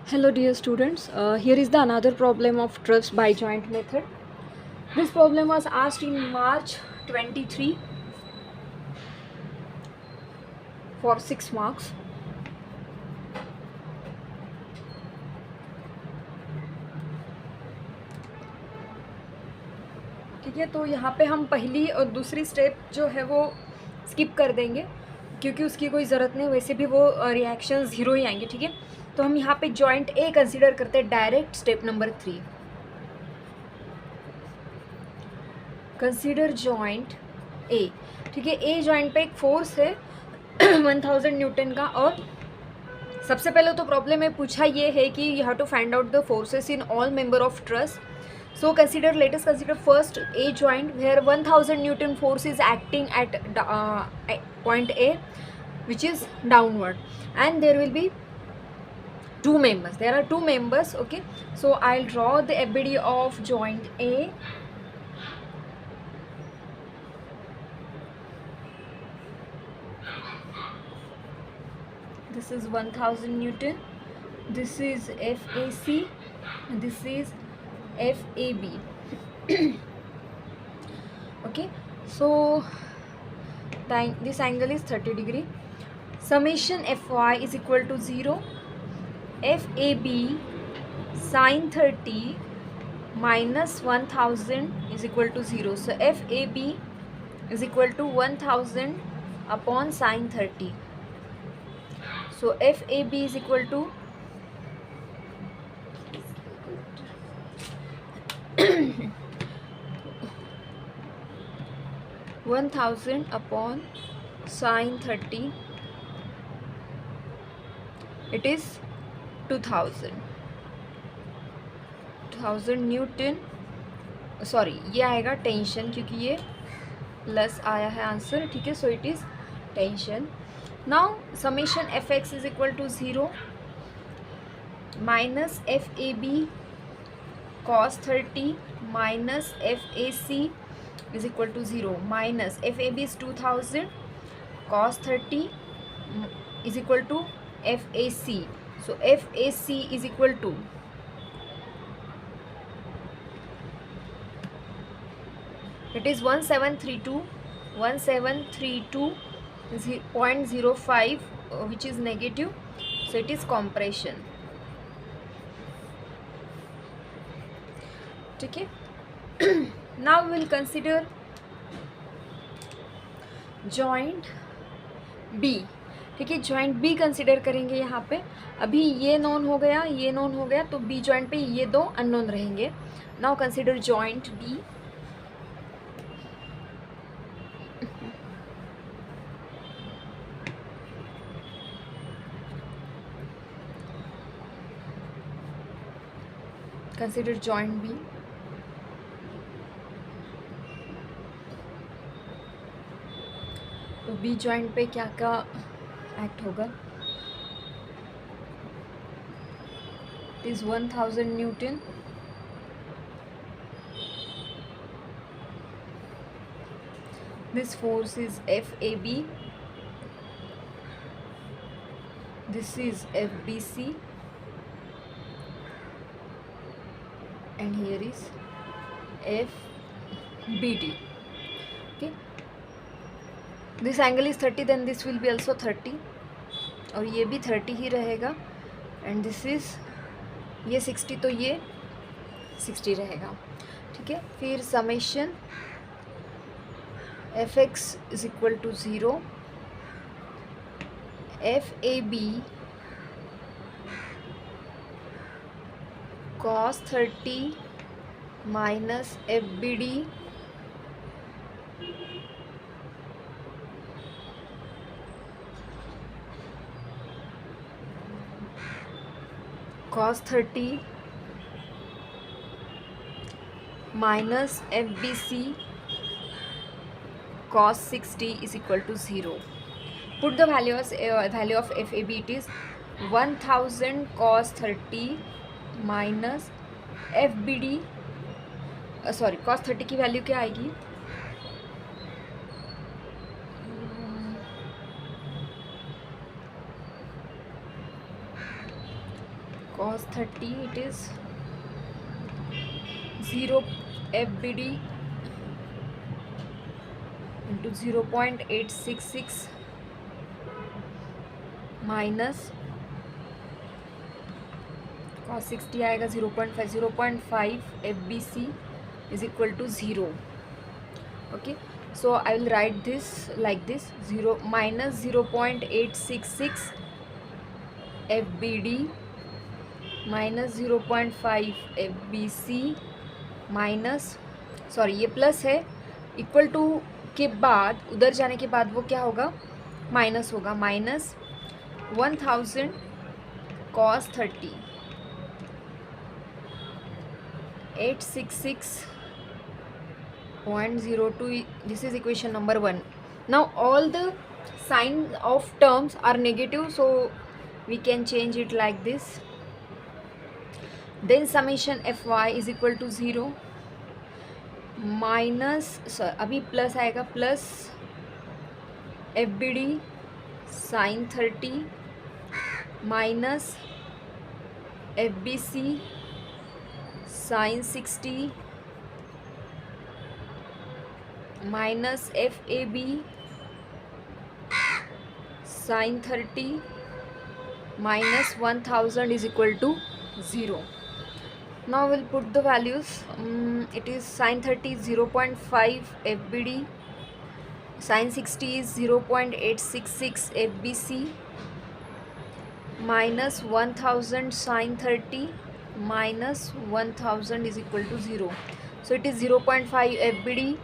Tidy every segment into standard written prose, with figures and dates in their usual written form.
Hello dear students, here is the another problem of TRIPS by joint method. This problem was asked in March 23 for 6 marks. ठीक है, तो यहाँ पे हम पहली और दूसरी स्टेप जो है वो स्किप कर देंगे क्योंकि उसकी कोई ज़रूरत नहीं, वैसे भी वो रिएक्शन ज़ीरो ही आएंगे. ठीक है, तो हम यहाँ पे जॉइंट ए कंसिडर करते हैं direct. Step number 3, consider joint A. ठीक है, ए जॉइंट पे एक फोर्स है 1000 न्यूटन का. और सबसे पहले तो प्रॉब्लम में पूछा ये है कि you have to find out the forces in all member of truss. So let us consider first A joint where 1000 Newton force is acting at point A, which is downward, and there will be two members. There are two members. Okay, so I'll draw the ABD of joint A. This is 1000 Newton. This is FAC. And this is FAB. Okay, so this angle is 30 degree. Summation FY is equal to 0. FAB sin 30 minus 1000 is equal to 0. So FAB is equal to 1000 upon sin 30. So FAB is equal to 1000 upon sin 30. It is 2000 Newton. Sorry, ये आएगा tension क्योंकि ये plus आया है answer. ठीक है, so it is tension. Now summation F X is equal to 0 minus F A B cos 30 minus FAC is equal to 0 minus FAB is 2000 cos 30 is equal to FAC. So FAC is equal to it is 1732.05 which is negative, so it is compression. ठीक है, now will consider joint B. ठीक है, joint B consider करेंगे यहाँ पे. अभी ये known हो गया, ये नोन हो गया, तो बी जॉइंट पे ये दो अननोन रहेंगे. Now consider joint B. Consider joint B. तो बी जॉइंट पे क्या क्या एक्ट होगा? It is 1000 newton. This force is FAB. This is FBC and here is FBD. okay, this angle is 30, then this will be also 30 और ये भी 30 ही रहेगा. And this is ये 60, तो ये 60 रहेगा. ठीक है, फिर summation FX is equal to 0 FAB cos 30 minus FBD cos 30 minus FBC cos 60 is equal to 0. Put the value of FAB. It is 1000 cos 30 minus FBD. Sorry, cos 30 की value क्या आएगी? cos 30 it is 0 FBD into 0.866 minus cos 60 आएगा 0.5 FBC is equal to 0. Okay, so I will write this like this: 0 minus 0.866 FBD minus 0.5 FBC minus, sorry ये plus है, equal to के बाद उधर जाने के बाद वो क्या होगा, माइनस होगा, minus 1000 cos 30 866.02. This is equation number 1. Now all the sign of terms are negative, so we can change it like this. Then summation fy is equal to 0 minus, अभी प्लस आएगा, plus FBD sin 30 minus FBC sin 60 minus FAB sin 30 minus 1000 is equal to 0. Now we'll put the values. It is sin 30 is 0.5 FBD, sin 60 is 0.866 FBC, minus 1000 sin 30 minus 1000 is equal to 0. So it is 0.5 FBD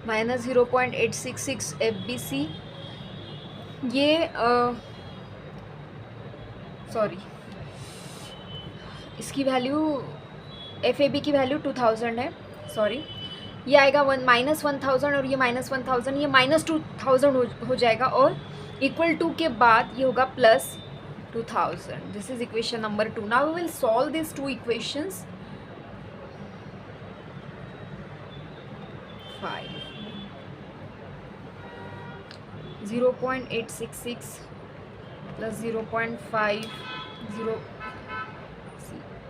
minus 0.866 FBC. ये sorry इसकी value FAB की value 2000 है, sorry ये आएगा minus 1000 और ये minus 1000, ये minus 2000 हो जाएगा और इक्वल टू के बाद ये होगा plus 2000. This is equation number 2. Now we will solve this two equations. 5 0.866 plus 0.5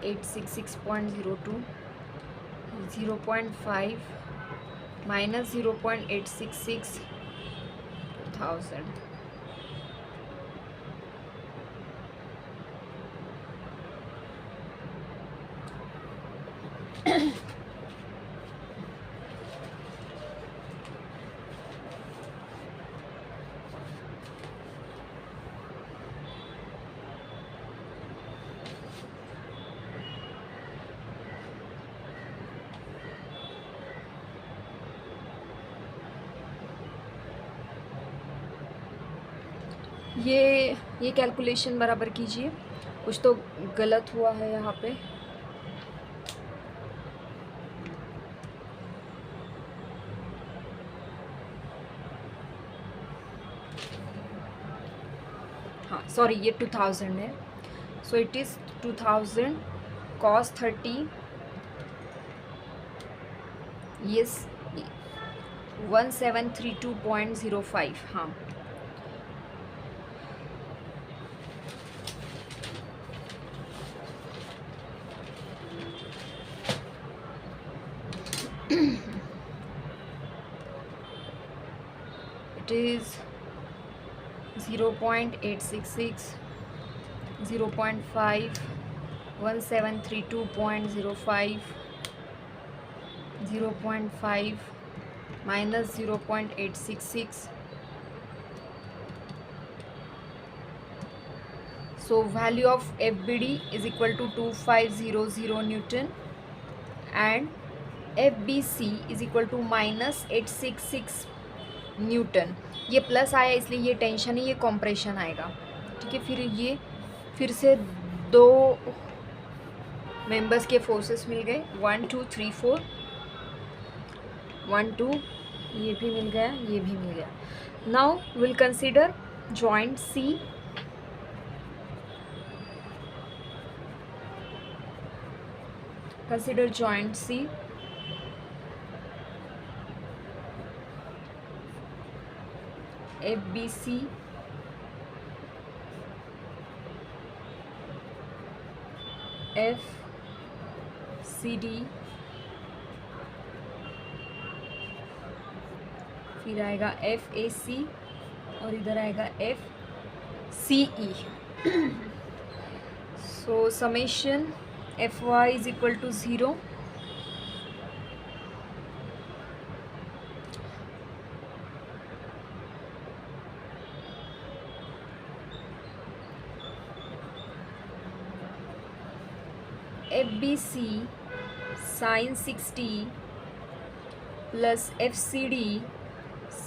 866.02 0.5 minus 0.866 1000. ये कैलकुलेशन बराबर कीजिए, कुछ तो गलत हुआ है यहाँ पे. हाँ सॉरी ये 2000 है, so it is 2000 cos 30 yes 1732.05. हाँ it is 0.866 0.5 1732.05 0.5 minus 0.866. So value of FBD is equal to 2500 Newton and FBC is equal to minus 866 Newton. ये प्लस आया इसलिए ये टेंशन है, ये कॉम्प्रेशन आएगा. ठीक है, फिर ये फिर से दो मेंबर्स के फोर्सेस मिल गए, 1 2 3 4 1 2, ये भी मिल गया, ये भी मिल गया. Now will consider joint C. Consider joint C. FBC F C D, फिर आएगा एफ ए सी और इधर आएगा F C E. So summation F Y is equal to 0. F B C sine 60 plus F C D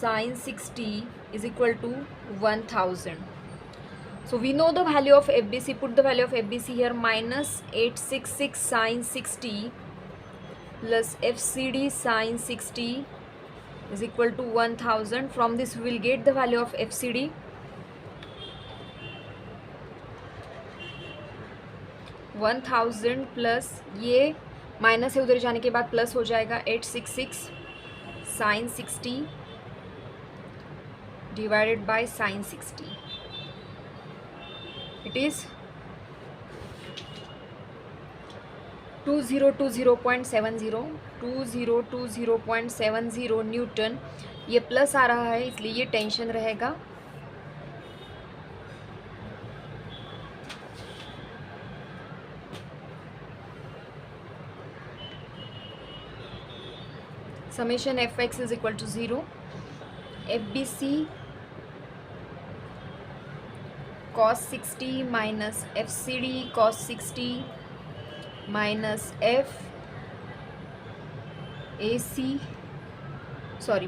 sin 60 is equal to 1000. So we know the value of FBC. Put the value of FBC here. Minus 866 sin 60 plus FCD sin 60 is equal to 1000. From this we will get the value of FCD. 1000 plus ये minus है, उधर जाने के बाद plus हो जाएगा. 866 sin 60 divided by sin 60. It is 2020.70 2020.70 newton. ये plus आ रहा है इसलिए ये टेंशन रहेगा. Summation F X is equal to 0. F B C cos 60 minus FCD cos 60 minus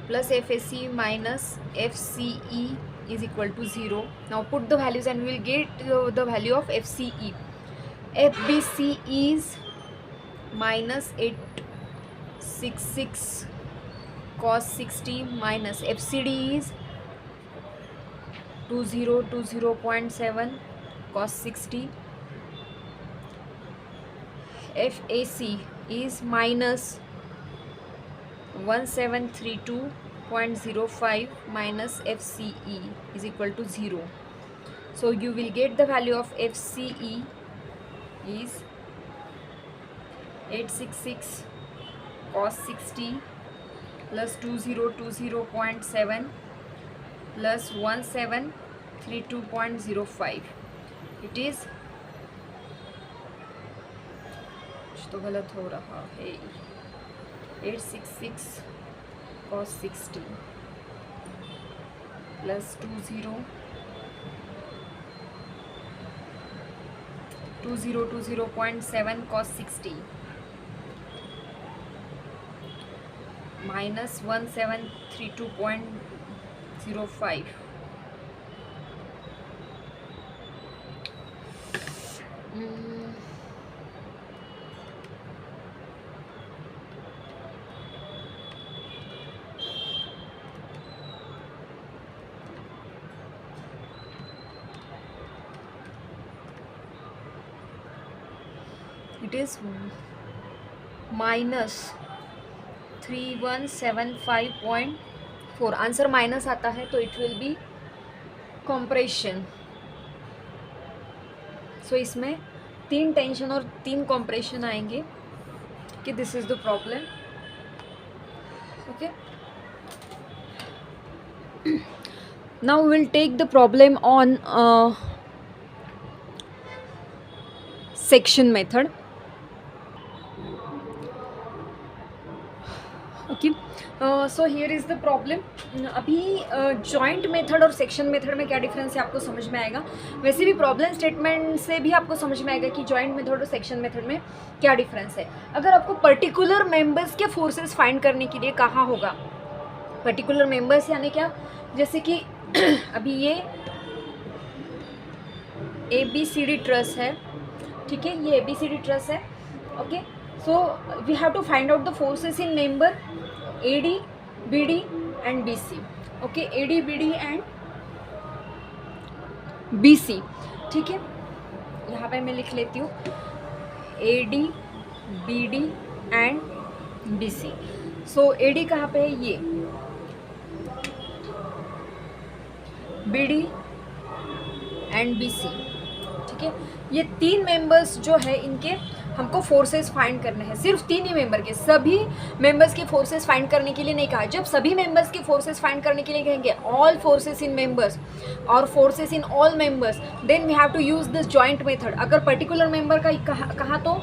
plus FAC minus FCE is equal to 0. Now put the values and we will get the value of FCE. FBC is minus 866 cos 60 minus FCD is 2020.7 cos 60. FAC is minus 1732.05 minus FCE is equal to 0. So you will get the value of FCE is 866 cos 60 plus 2020.7 plus 1732.05. It is, कुछ तो गलत हो रहा है. 866 cos 60 plus 2020.7 cos 60 minus 1732.05. It is minus 3175.4. Answer minus आता है तो it will be compression. So इसमें 3 टेंशन और 3 कॉम्प्रेशन आएंगे कि this is the problem. Okay, now will take the problem on section method. Okay, so here is the problem. अभी joint method और section method में क्या डिफरेंस है आपको समझ में आएगा. वैसे भी प्रॉब्लम स्टेटमेंट से भी आपको समझ में आएगा कि जॉइंट मेथड और सेक्शन मेथड में क्या डिफरेंस है. अगर आपको पर्टिकुलर मेंबर्स के फोर्सेस फाइंड करने के लिए कहा होगा, पर्टिकुलर मेंबर्स यानी क्या, जैसे कि अभी ये ABCD ट्रस है, ठीक है, ये ABCD ट्रस है. Okay, so we have to find out the forces in member AD, BD and BC. Okay, AD, BD and BC. ठीक है, यहाँ पे मैं लिख लेती हूँ AD, BD and BC. So AD कहाँ पे है, ये BD and BC. ठीक है, ये 3 मेंबर्स जो है इनके हमको फोर्सेस फाइंड करने हैं, सिर्फ 3 ही मेंबर के, सभी मेंबर्स के फोर्सेस फाइंड करने के लिए नहीं कहा। जब सभी मेंबर्स के फोर्सेस फाइंड करने के लिए कहेंगे ऑल फोर्सेस इन मेंबर्स और forces in all members, then we have to use this joint method. अगर पर्टिकुलर मेंबर का कहा तो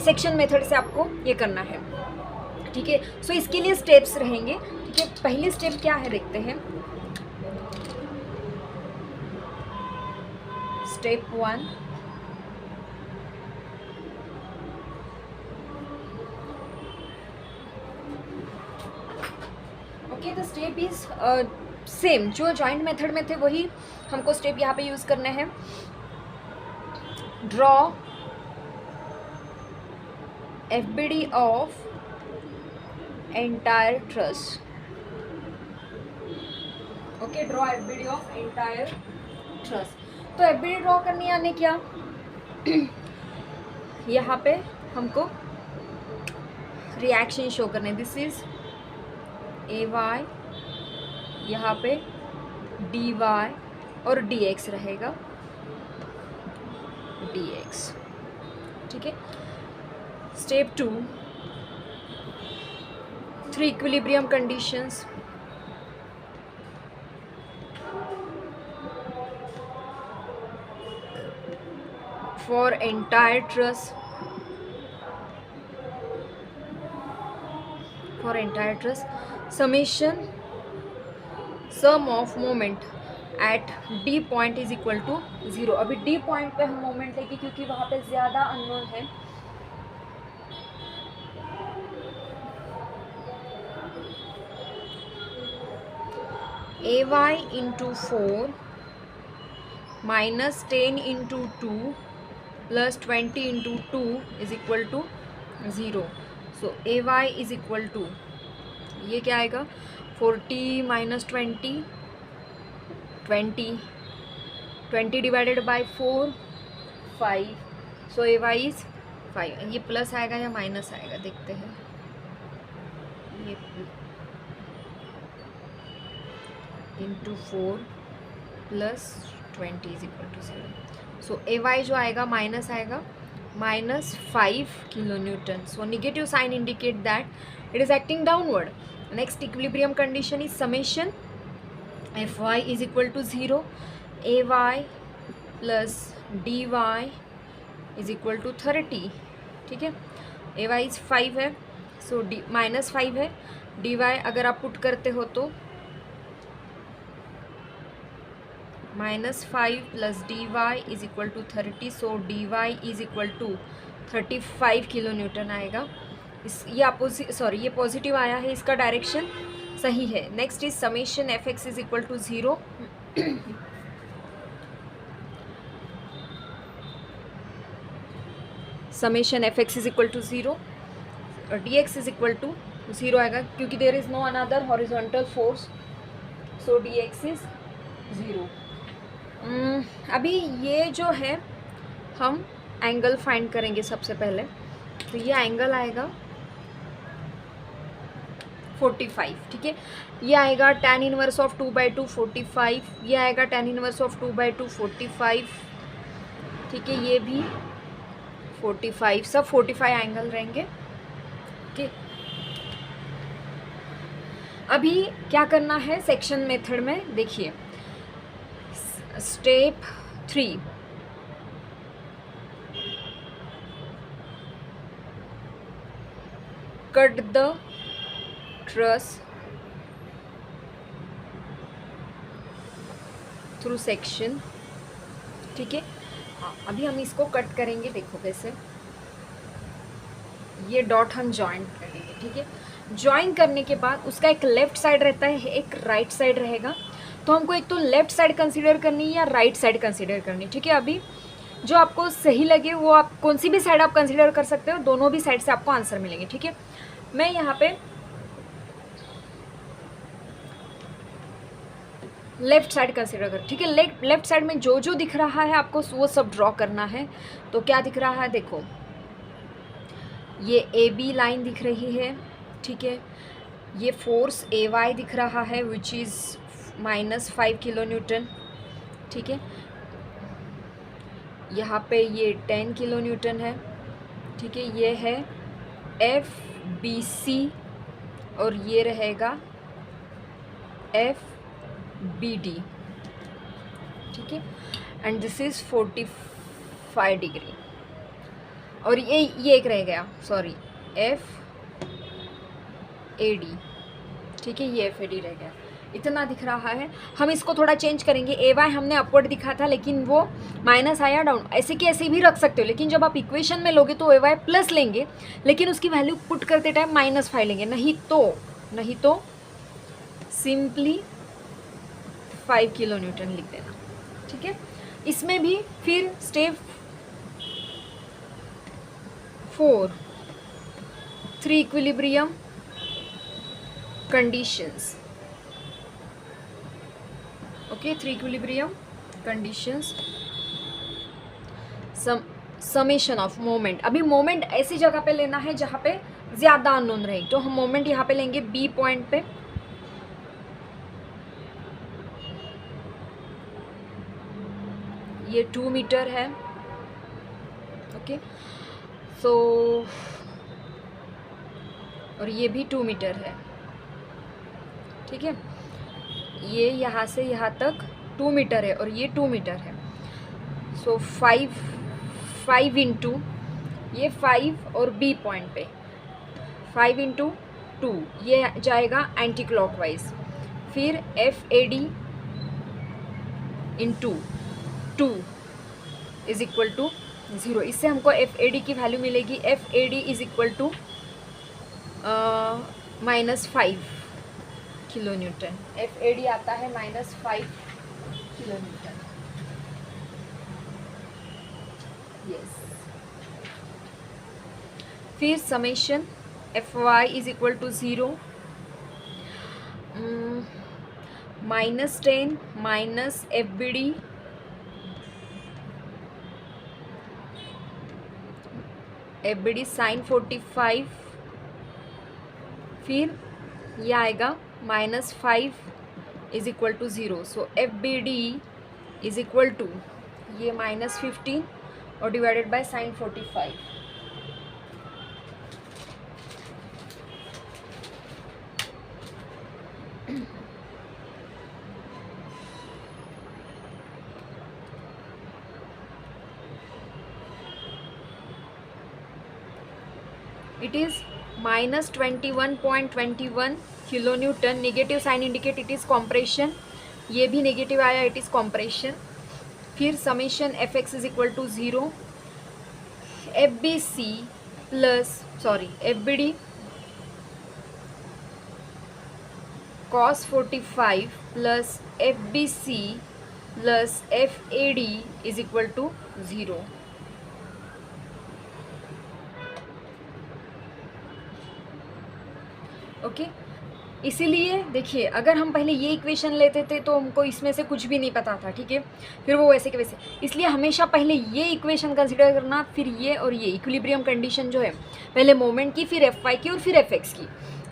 सेक्शन मेथड से आपको ये करना है, ठीक है। सो इसके लिए स्टेप्स रहेंगे, ठीक है। पहली स्टेप क्या है देखते हैं। Step 1, okay, the step is same, जो जॉइंट मेथड में थे वही हमको स्टेप यहाँ पे यूज करने हैं। Draw FBD of entire truss, okay, draw FBD of entire truss. तो FBD ड्रॉ करनी यानी क्या, यहाँ पे हमको रिएक्शन शो करने, दिस इज AY, यहाँ पे DY और DX रहेगा, DX, ठीक है। Step 2, 3 equilibrium conditions, for entire truss, summation sum of moment at D point is equal to 0। अभी D point पे हम मोमेंट लेंगे क्योंकि वहाँ पे ज़्यादा अननोन है। AY into 4 minus 10 into 2 plus 20 into 2 is equal to 0। So AY is equal to, ये क्या आएगा, 40 minus 20, 20 divided by 4, 5। So AY is 5। ये प्लस आएगा या माइनस आएगा देखते हैं। ये into 4 plus 20 is equal to 0। So AY जो आएगा माइनस आएगा, -5 kilo newton. So negative sign indicate that it is acting downward. Next equilibrium condition is summation FY is equal to 0, AY plus DY is equal to 30, ठीक है। AY is 5 है, सो -5 है, DY अगर आप put करते हो तो -5 plus DY is equal to 30। So DY is equal to 35 kilo newton आएगा। ये पॉजिटिव आया है, इसका डायरेक्शन सही है। Next is summation FX is equal to 0। Summation FX is equal to 0 और DX इज इक्वल टू 0 आएगा क्योंकि there is no another horizontal force. So DX is 0। अभी ये जो है हम एंगल फाइंड करेंगे सबसे पहले। तो ये एंगल आएगा 45, ठीक है। ये आएगा tan इनवर्स ऑफ 2/2 45, ये आएगा tan इनवर्स ऑफ 2/2 45, ठीक है। ये भी 45, सब 45 एंगल रहेंगे, ठीक। अभी क्या करना है सेक्शन मेथड में, देखिए। Step 3, cut the truss through section, ठीक है। अभी हम इसको कट करेंगे, देखो कैसे। ये डॉट हम ज्वाइन करेंगे, ठीक है। ज्वाइन करने के बाद उसका एक लेफ्ट साइड रहता है, एक राइट साइड रहेगा। तो हमको एक तो लेफ्ट साइड कंसीडर करनी है या राइट साइड कंसीडर करनी, ठीक है। अभी जो आपको सही लगे वो आप कौन सी भी साइड आप कंसीडर कर सकते हो, दोनों भी साइड से आपको आंसर मिलेंगे, ठीक है। मैं यहाँ पे लेफ्ट साइड कंसीडर कर, ठीक है। लेफ्ट साइड में जो जो दिख रहा है आपको वो सब ड्रॉ करना है। तो क्या दिख रहा है, देखो ये AB लाइन दिख रही है, ठीक है। ये फोर्स AY दिख रहा है विच इज़ -5 किलो न्यूटन, ठीक है। यहाँ पे ये 10 किलो न्यूटन है, ठीक है। ये है FBC और ये रहेगा FBD, ठीक है। And this is 45 degree. और ये एक रह गया, सॉरी, FAD, ठीक है, ये FAD रह गया। इतना दिख रहा है। हम इसको थोड़ा चेंज करेंगे। AY हमने अपवर्ड दिखा था, लेकिन वो माइनस आया डाउन, ऐसे कि ऐसे भी रख सकते हो, लेकिन जब आप इक्वेशन में लोगे तो AY प्लस लेंगे, लेकिन उसकी वैल्यू पुट करते टाइम -5 लेंगे। नहीं तो सिंपली 5 किलो न्यूटन लिख देना, ठीक है। इसमें भी फिर step 4, 3 equilibrium conditions, okay. 3 equilibrium conditions, summation of moment. अभी मोमेंट ऐसी जगह पे लेना है जहाँ पे ज़्यादा अननोन रहे, तो हम मोमेंट यहाँ पे लेंगे B पॉइंट पे, ये 2 मीटर है, ओके। सो और ये भी 2 मीटर है, ठीक है। ये यहाँ से यहाँ तक 2 मीटर है और ये 2 मीटर है। सो 5 इंटू ये 5 और B पॉइंट पे 5 इंटू 2, ये जाएगा एंटी क्लॉकवाइज। फिर FAD into 2 is equal to 0। इससे हमको FAD की वैल्यू मिलेगी। FAD is equal to -5 kilo newton. FAD आता है -5 किलो न्यूटन, यस। फिर summation FY is equal to 0, -10 minus FBD sin 45, फिर ये आएगा -5 is equal to 0। So FBD is equal to ये -15 और divided by sin 45। It is -21.21 kilo Newton. Negative sign indicate it is compression, ये भी negative आया, it is compression. फिर summation FX is equal to 0, FBD cos 45 plus FBC plus FAD is equal to 0। Okay, इसीलिए देखिए, अगर हम पहले ये इक्वेशन लेते थे तो हमको इसमें से कुछ भी नहीं पता था, ठीक है। फिर वो वैसे के वैसे, इसलिए हमेशा पहले ये इक्वेशन कंसिडर करना, फिर ये और ये इक्विलिब्रियम कंडीशन जो है, पहले मोमेंट की, फिर FY की और फिर FX की,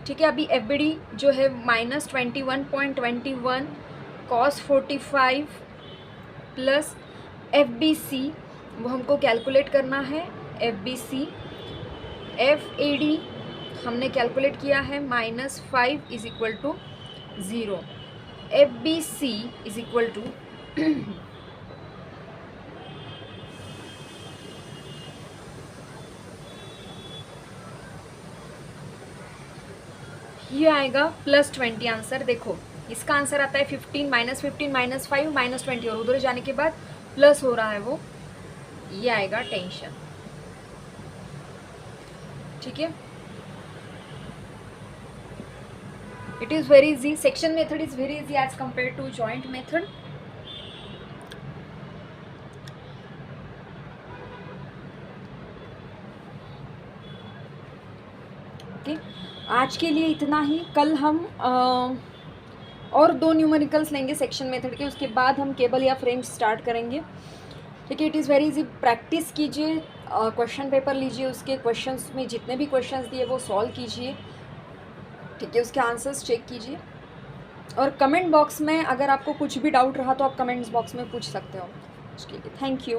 ठीक है। अभी FBD जो है -21.21 cos 45 प्लस FBC, वो हमको कैलकुलेट करना है। FBC, FAD हमने कैलकुलेट किया है -5 is equal to 0। FBC is equal to ये आएगा +20 आंसर। देखो इसका आंसर आता है 15 -15 -5 -20 और उधर जाने के बाद प्लस हो रहा है, वो ये आएगा टेंशन, ठीक है। It is very easy. Section method is very easy as compared to joint method. Okay. आज के लिए इतना ही। कल हम और 2 न्यूमेरिकल्स लेंगे सेक्शन मेथड के, उसके बाद हम केबल या फ्रेम स्टार्ट करेंगे, ठीक है। It is very easy. Practice कीजिए, क्वेश्चन पेपर लीजिए, उसके क्वेश्चंस में जितने भी क्वेश्चंस दिए वो सॉल्व कीजिए, ठीक है। उसके आंसर्स चेक कीजिए और कमेंट बॉक्स में अगर आपको कुछ भी डाउट रहा तो आप कमेंट्स बॉक्स में पूछ सकते हो। उसके लिए थैंक यू।